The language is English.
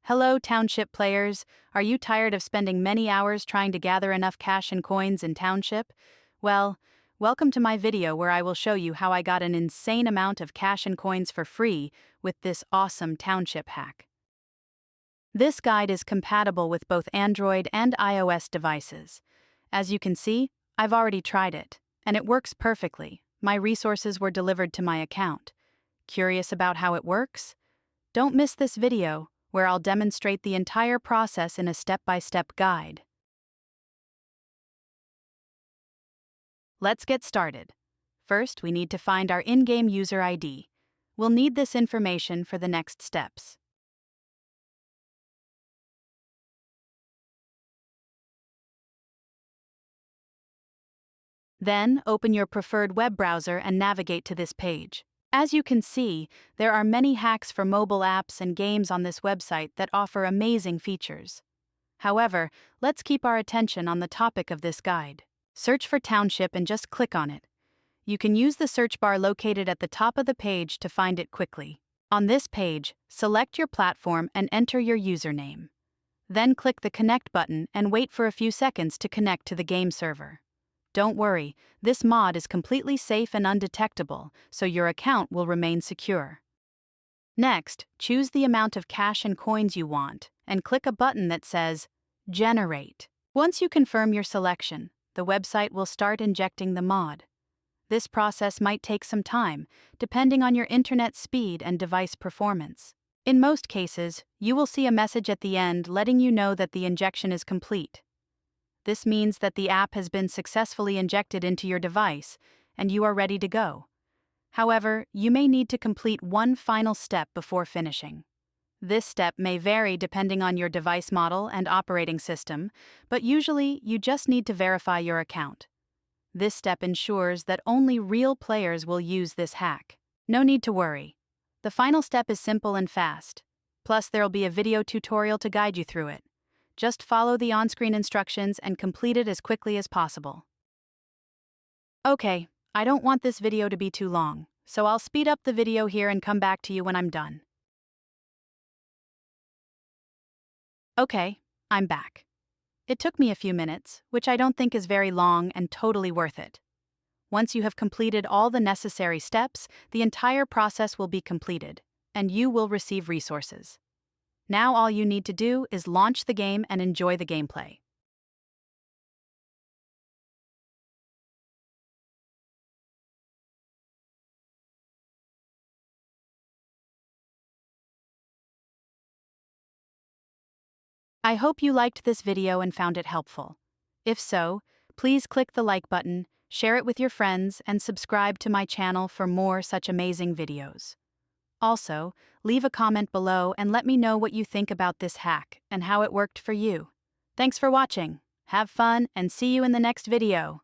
Hello, Township players. Are you tired of spending many hours trying to gather enough cash and coins in Township? Well, welcome to my video where I will show you how I got an insane amount of cash and coins for free with this awesome Township hack. This guide is compatible with both Android and iOS devices. As you can see, I've already tried it, and it works perfectly. My resources were delivered to my account. Curious about how it works? Don't miss this video, where I'll demonstrate the entire process in a step-by-step guide. Let's get started. First, we need to find our in-game user ID. We'll need this information for the next steps. Then, open your preferred web browser and navigate to this page. As you can see, there are many hacks for mobile apps and games on this website that offer amazing features. However, let's keep our attention on the topic of this guide. Search for Township and just click on it. You can use the search bar located at the top of the page to find it quickly. On this page, select your platform and enter your username. Then click the Connect button and wait for a few seconds to connect to the game server. Don't worry, this mod is completely safe and undetectable, so your account will remain secure. Next, choose the amount of cash and coins you want, and click a button that says, Generate. Once you confirm your selection, the website will start injecting the mod. This process might take some time, depending on your internet speed and device performance. In most cases, you will see a message at the end letting you know that the injection is complete. This means that the app has been successfully injected into your device, and you are ready to go. However, you may need to complete one final step before finishing. This step may vary depending on your device model and operating system, but usually you just need to verify your account. This step ensures that only real players will use this hack. No need to worry. The final step is simple and fast. Plus, there'll be a video tutorial to guide you through it. Just follow the on-screen instructions and complete it as quickly as possible. Okay, I don't want this video to be too long, so I'll speed up the video here and come back to you when I'm done. Okay, I'm back. It took me a few minutes, which I don't think is very long and totally worth it. Once you have completed all the necessary steps, the entire process will be completed, and you will receive resources. Now all you need to do is launch the game and enjoy the gameplay. I hope you liked this video and found it helpful. If so, please click the like button, share it with your friends, and subscribe to my channel for more such amazing videos. Also, leave a comment below and let me know what you think about this hack and how it worked for you. Thanks for watching. Have fun and see you in the next video.